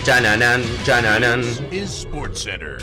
Chananan, chananan. Is SportsCenter.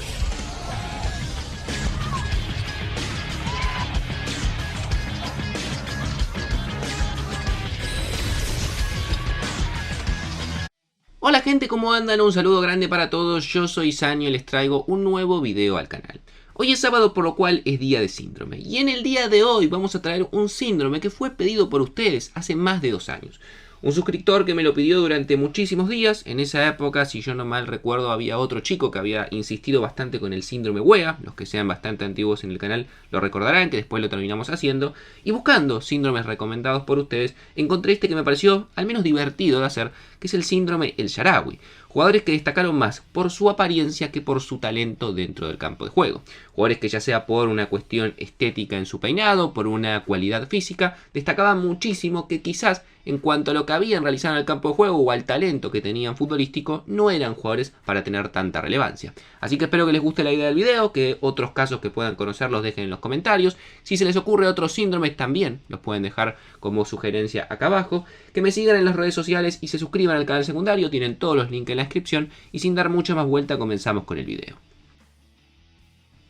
Hola gente, ¿cómo andan? Un saludo grande para todos, yo soy Sanio y les traigo un nuevo video al canal. Hoy es sábado, por lo cual es día de síndrome, y en el día de hoy vamos a traer un síndrome que fue pedido por ustedes hace más de 2 años. Un suscriptor que me lo pidió durante muchísimos días. En esa época, si yo no mal recuerdo, había otro chico que había insistido bastante con el síndrome WEA. Los que sean bastante antiguos en el canal lo recordarán, que después lo terminamos haciendo. Y buscando síndromes recomendados por ustedes, encontré este que me pareció al menos divertido de hacer, que es el síndrome El Shaarawy. Jugadores que destacaron más por su apariencia que por su talento dentro del campo de juego. Jugadores que, ya sea por una cuestión estética en su peinado, por una cualidad física, destacaban muchísimo, que quizás en cuanto a lo que habían realizado en el campo de juego o al talento que tenían futbolístico, no eran jugadores para tener tanta relevancia. Así que espero que les guste la idea del video, que otros casos que puedan conocer los dejen en los comentarios. Si se les ocurre otros síndromes también los pueden dejar como sugerencia acá abajo. Que me sigan en las redes sociales y se suscriban al canal secundario, tienen todos los links en la descripción. Y sin dar mucha más vuelta, comenzamos con el video.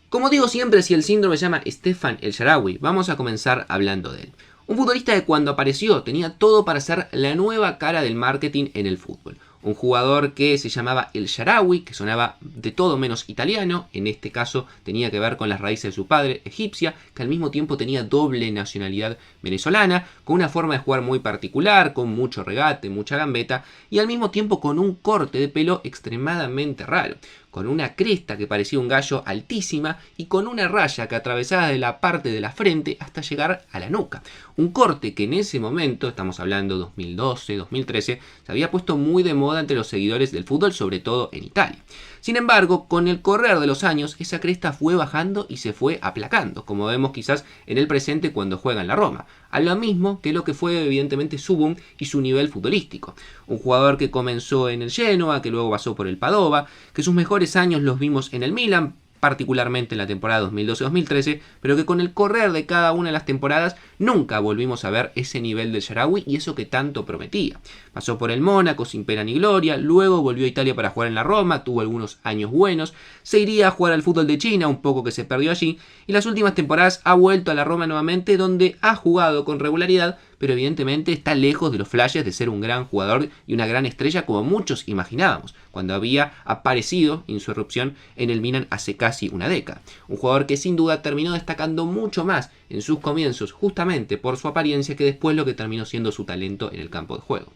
Como digo siempre, si el síndrome se llama Stefan El Shaarawy, vamos a comenzar hablando de él. Un futbolista que cuando apareció tenía todo para ser la nueva cara del marketing en el fútbol. Un jugador que se llamaba El Shaarawy, que sonaba de todo menos italiano. En este caso tenía que ver con las raíces de su padre, egipcia, que al mismo tiempo tenía doble nacionalidad venezolana, con una forma de jugar muy particular, con mucho regate, mucha gambeta, y al mismo tiempo con un corte de pelo extremadamente raro, con una cresta que parecía un gallo altísima y con una raya que atravesaba de la parte de la frente hasta llegar a la nuca. Un corte que en ese momento, estamos hablando 2012, 2013, se había puesto muy de moda entre los seguidores del fútbol, sobre todo en Italia. Sin embargo, con el correr de los años, esa cresta fue bajando y se fue aplacando, como vemos quizás en el presente cuando juega en la Roma. A lo mismo que lo que fue evidentemente su boom y su nivel futbolístico. Un jugador que comenzó en el Genoa, que luego pasó por el Padova, que sus mejores años los vimos en el Milan, particularmente en la temporada 2012-2013, pero que con el correr de cada una de las temporadas nunca volvimos a ver ese nivel del Shaarawy y eso que tanto prometía. Pasó por el Mónaco sin pena ni gloria, luego volvió a Italia para jugar en la Roma, tuvo algunos años buenos, se iría a jugar al fútbol de China, un poco que se perdió allí, y las últimas temporadas ha vuelto a la Roma nuevamente, donde ha jugado con regularidad, pero evidentemente está lejos de los flashes de ser un gran jugador y una gran estrella como muchos imaginábamos cuando había aparecido en su erupción en el Milan hace casi una década. Un jugador que sin duda terminó destacando mucho más en sus comienzos justamente por su apariencia que después lo que terminó siendo su talento en el campo de juego.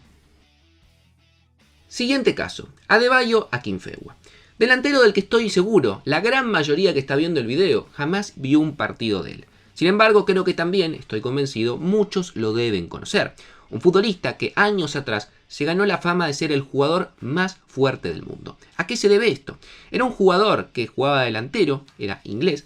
Siguiente caso, Adebayo Akinfenwa. Delantero del que estoy seguro, la gran mayoría que está viendo el video jamás vio un partido de él. Sin embargo, creo que también, estoy convencido, muchos lo deben conocer. Un futbolista que años atrás se ganó la fama de ser el jugador más fuerte del mundo. ¿A qué se debe esto? Era un jugador que jugaba delantero, era inglés,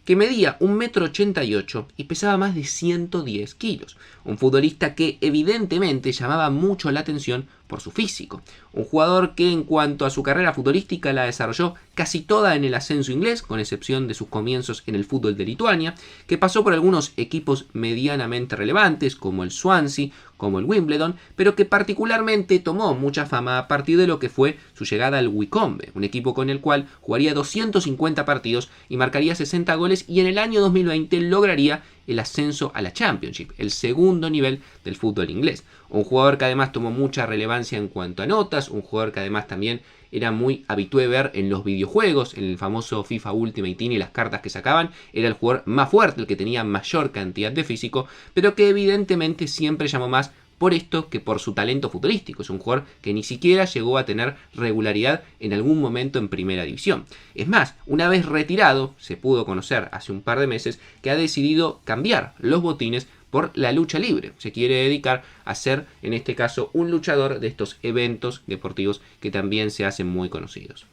que medía 1,88 m y pesaba más de 110 kilos. Un futbolista que evidentemente llamaba mucho la atención por su físico. Un jugador que en cuanto a su carrera futbolística la desarrolló casi toda en el ascenso inglés, con excepción de sus comienzos en el fútbol de Lituania, que pasó por algunos equipos medianamente relevantes como el Swansea, como el Wimbledon, pero que particularmente tomó mucha fama a partir de lo que fue su llegada al Wycombe, un equipo con el cual jugaría 250 partidos y marcaría 60 goles, y en el año 2020 lograría el ascenso a la Championship, el segundo nivel del fútbol inglés. Un jugador que además tomó mucha relevancia en cuanto a notas, un jugador que además también era muy habitué ver en los videojuegos, en el famoso FIFA Ultimate Team y las cartas que sacaban, era el jugador más fuerte, el que tenía mayor cantidad de físico, pero que evidentemente siempre llamó más por esto que por su talento futbolístico. Es un jugador que ni siquiera llegó a tener regularidad en algún momento en primera división. Es más, una vez retirado, se pudo conocer hace un par de meses que ha decidido cambiar los botines por la lucha libre. Se quiere dedicar a ser, en este caso, un luchador de estos eventos deportivos que también se hacen muy conocidos.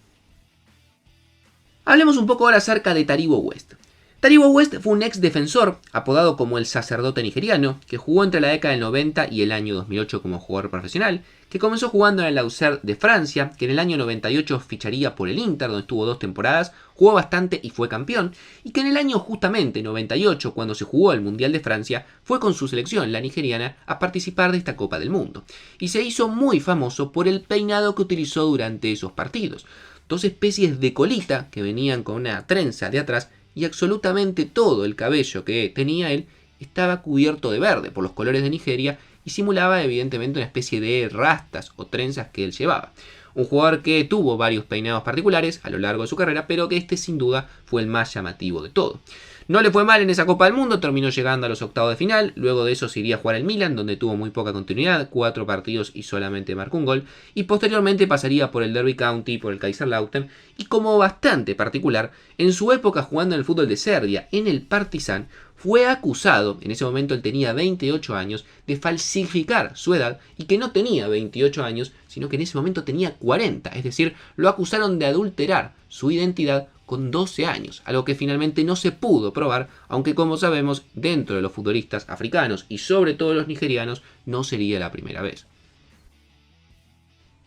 Hablemos un poco ahora acerca de Taribo West. Taribo West fue un ex defensor, apodado como el sacerdote nigeriano, que jugó entre la década del 90 y el año 2008 como jugador profesional, que comenzó jugando en el Auxerre de Francia, que en el año 98 ficharía por el Inter, donde estuvo 2 temporadas, jugó bastante y fue campeón, y que en el año justamente 98, cuando se jugó el Mundial de Francia, fue con su selección, la nigeriana, a participar de esta Copa del Mundo, y se hizo muy famoso por el peinado que utilizó durante esos partidos. 2 especies de colita que venían con una trenza de atrás, y absolutamente todo el cabello que tenía él estaba cubierto de verde por los colores de Nigeria y simulaba evidentemente una especie de rastas o trenzas que él llevaba. Un jugador que tuvo varios peinados particulares a lo largo de su carrera, pero que este sin duda fue el más llamativo de todo. No le fue mal en esa Copa del Mundo, terminó llegando a los octavos de final, luego de eso se iría a jugar el Milan, donde tuvo muy poca continuidad, 4 partidos y solamente marcó un gol, y posteriormente pasaría por el Derby County, por el Kaiserslautern, y como bastante particular, en su época jugando en el fútbol de Serbia, en el Partizan, fue acusado, en ese momento él tenía 28 años, de falsificar su edad y que no tenía 28 años, sino que en ese momento tenía 40, es decir, lo acusaron de adulterar su identidad con 12 años, algo que finalmente no se pudo probar, aunque como sabemos, dentro de los futbolistas africanos y sobre todo los nigerianos, no sería la primera vez.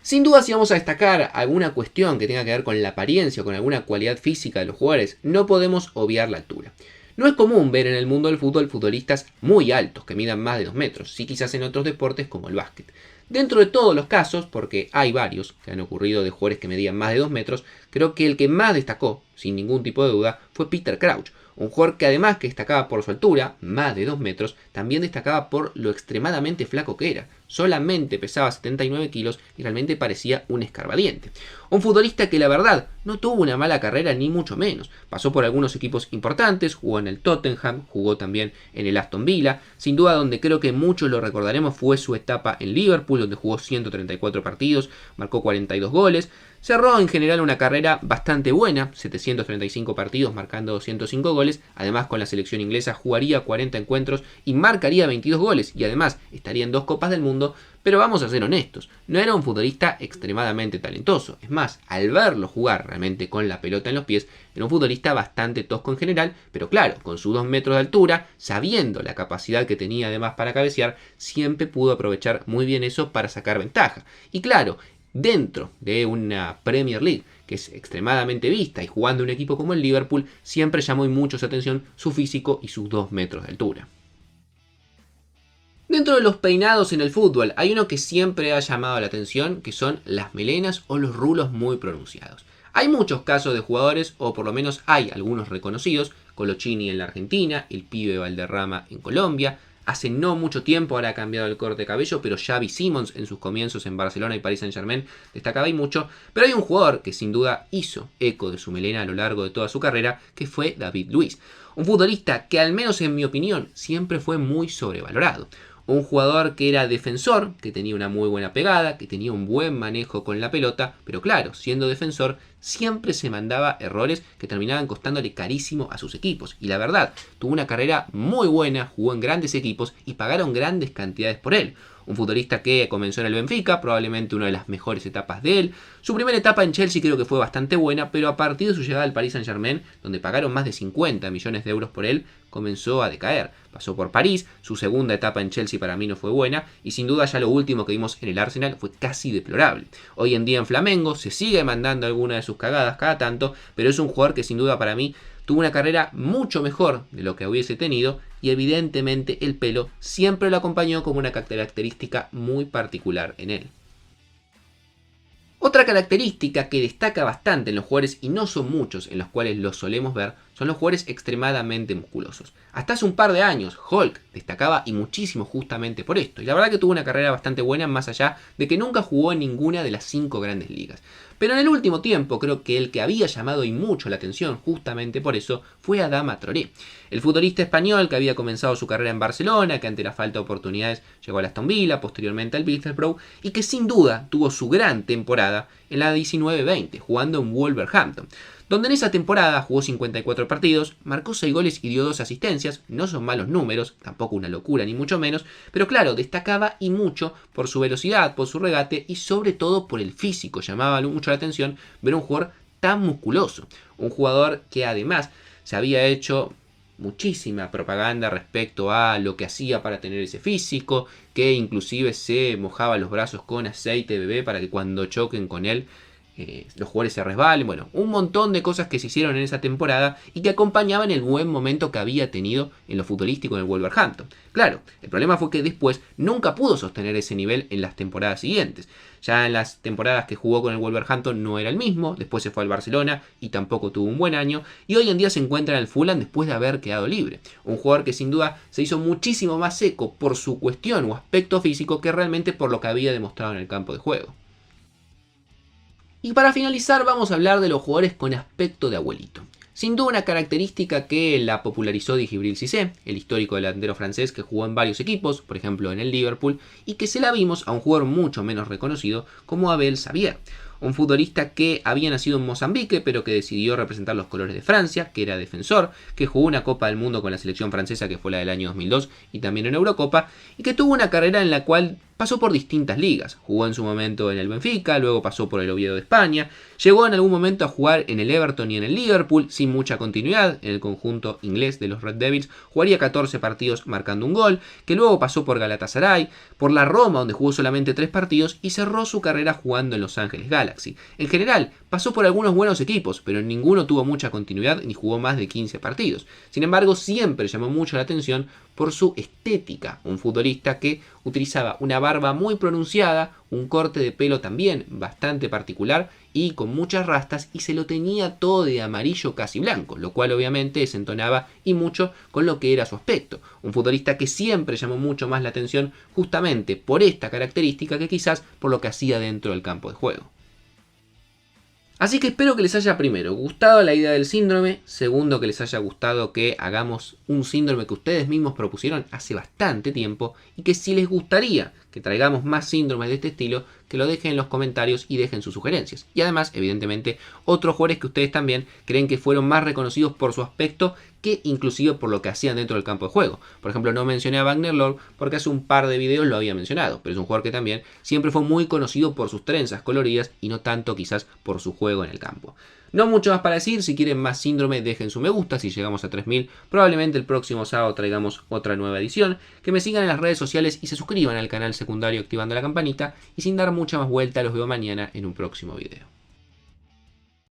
Sin duda, si vamos a destacar alguna cuestión que tenga que ver con la apariencia o con alguna cualidad física de los jugadores, no podemos obviar la altura. No es común ver en el mundo del fútbol futbolistas muy altos, que midan más de 2 metros, sí quizás en otros deportes como el básquet. Dentro de todos los casos, porque hay varios que han ocurrido de jugadores que medían más de 2 metros, creo que el que más destacó, sin ningún tipo de duda, fue Peter Crouch. Un jugador que además que destacaba por su altura, más de 2 metros, también destacaba por lo extremadamente flaco que era. Solamente pesaba 79 kilos y realmente parecía un escarbadiente. Un futbolista que la verdad no tuvo una mala carrera ni mucho menos. Pasó por algunos equipos importantes, jugó en el Tottenham, jugó también en el Aston Villa. Sin duda donde creo que muchos lo recordaremos fue su etapa en Liverpool, donde jugó 134 partidos, marcó 42 goles. Cerró en general una carrera bastante buena, 735 partidos marcando 205 goles, además con la selección inglesa jugaría 40 encuentros y marcaría 22 goles y además estaría en 2 Copas del Mundo, pero vamos a ser honestos, no era un futbolista extremadamente talentoso, es más, al verlo jugar realmente con la pelota en los pies, era un futbolista bastante tosco en general, pero claro, con sus 2 metros de altura, sabiendo la capacidad que tenía además para cabecear, siempre pudo aprovechar muy bien eso para sacar ventaja. Y claro, dentro de una Premier League que es extremadamente vista y jugando un equipo como el Liverpool, siempre llamó mucho su atención su físico y sus 2 metros de altura. Dentro de los peinados en el fútbol hay uno que siempre ha llamado la atención, que son las melenas o los rulos muy pronunciados. Hay muchos casos de jugadores, o por lo menos hay algunos reconocidos, Colochini en la Argentina, el pibe Valderrama en Colombia. Hace no mucho tiempo ahora ha cambiado el corte de cabello, pero Xavi Simons en sus comienzos en Barcelona y Paris Saint-Germain destacaba y mucho. Pero hay un jugador que sin duda hizo eco de su melena a lo largo de toda su carrera, que fue David Luiz. Un futbolista que al menos en mi opinión siempre fue muy sobrevalorado. Un jugador que era defensor, que tenía una muy buena pegada, que tenía un buen manejo con la pelota, pero claro, siendo defensor, siempre se mandaba errores que terminaban costándole carísimo a sus equipos. Y la verdad, tuvo una carrera muy buena, jugó en grandes equipos y pagaron grandes cantidades por él. Un futbolista que comenzó en el Benfica, probablemente una de las mejores etapas de él. Su primera etapa en Chelsea creo que fue bastante buena, pero a partir de su llegada al Paris Saint-Germain, donde pagaron más de 50 millones de euros por él, comenzó a decaer. Pasó por París, su segunda etapa en Chelsea para mí no fue buena, y sin duda ya lo último que vimos en el Arsenal fue casi deplorable. Hoy en día en Flamengo se sigue mandando alguna de sus cagadas cada tanto, pero es un jugador que sin duda para mí tuvo una carrera mucho mejor de lo que hubiese tenido, y evidentemente el pelo siempre lo acompañó como una característica muy particular en él. Otra característica que destaca bastante en los jugadores, y no son muchos en los cuales los solemos ver, son los jugadores extremadamente musculosos. Hasta hace un par de años, Hulk destacaba y muchísimo justamente por esto. Y la verdad que tuvo una carrera bastante buena, más allá de que nunca jugó en ninguna de las 5 grandes ligas. Pero en el último tiempo creo que el que había llamado y mucho la atención justamente por eso fue Adama Traoré. El futbolista español que había comenzado su carrera en Barcelona, que ante la falta de oportunidades llegó al Aston Villa, posteriormente al Middlesbrough, y que sin duda tuvo su gran temporada en la 19-20, jugando en Wolverhampton, donde en esa temporada jugó 54 partidos, marcó 6 goles y dio 2 asistencias. No son malos números, tampoco una locura ni mucho menos, pero claro, destacaba y mucho por su velocidad, por su regate y sobre todo por el físico. Llamaba mucho la atención ver un jugador tan musculoso, un jugador que además se había hecho muchísima propaganda respecto a lo que hacía para tener ese físico, que inclusive se mojaba los brazos con aceite de bebé para que cuando choquen con él los jugadores se resbalen. Bueno, un montón de cosas que se hicieron en esa temporada y que acompañaban el buen momento que había tenido en lo futbolístico en el Wolverhampton. Claro, el problema fue que después nunca pudo sostener ese nivel en las temporadas siguientes. Ya en las temporadas que jugó con el Wolverhampton no era el mismo, después se fue al Barcelona y tampoco tuvo un buen año, y hoy en día se encuentra en el Fulham después de haber quedado libre. Un jugador que sin duda se hizo muchísimo más seco por su cuestión o aspecto físico que realmente por lo que había demostrado en el campo de juego. Y para finalizar vamos a hablar de los jugadores con aspecto de abuelito. Sin duda una característica que la popularizó Djibril Cissé, el histórico delantero francés que jugó en varios equipos, por ejemplo en el Liverpool, y que se la vimos a un jugador mucho menos reconocido como Abel Xavier. Un futbolista que había nacido en Mozambique pero que decidió representar los colores de Francia, que era defensor, que jugó una Copa del Mundo con la selección francesa que fue la del año 2002 y también en Eurocopa, y que tuvo una carrera en la cual pasó por distintas ligas. Jugó en su momento en el Benfica, luego pasó por el Oviedo de España, llegó en algún momento a jugar en el Everton y en el Liverpool sin mucha continuidad en el conjunto inglés de los Red Devils, jugaría 14 partidos marcando un gol, que luego pasó por Galatasaray, por la Roma donde jugó solamente 3 partidos y cerró su carrera jugando en Los Ángeles Galaxy. En general, pasó por algunos buenos equipos, pero en ninguno tuvo mucha continuidad ni jugó más de 15 partidos. Sin embargo, siempre llamó mucho la atención por su estética, un futbolista que utilizaba una barba muy pronunciada, un corte de pelo también bastante particular y con muchas rastas, y se lo tenía todo de amarillo casi blanco, lo cual obviamente desentonaba y mucho con lo que era su aspecto. Un futbolista que siempre llamó mucho más la atención justamente por esta característica que quizás por lo que hacía dentro del campo de juego. Así que espero que les haya primero gustado la idea del síndrome, segundo que les haya gustado que hagamos un síndrome que ustedes mismos propusieron hace bastante tiempo y que si les gustaría que traigamos más síndromes de este estilo, que lo dejen en los comentarios y dejen sus sugerencias. Y además, evidentemente, otros jugadores que ustedes también creen que fueron más reconocidos por su aspecto que inclusive por lo que hacían dentro del campo de juego. Por ejemplo, no mencioné a Wagner Love porque hace un par de videos lo había mencionado, pero es un jugador que también siempre fue muy conocido por sus trenzas coloridas y no tanto quizás por su juego en el campo. No mucho más para decir, si quieren más síndrome dejen su me gusta, si llegamos a 3000 probablemente el próximo sábado traigamos otra nueva edición, que me sigan en las redes sociales y se suscriban al canal secundario activando la campanita, y sin dar mucha más vuelta los veo mañana en un próximo video.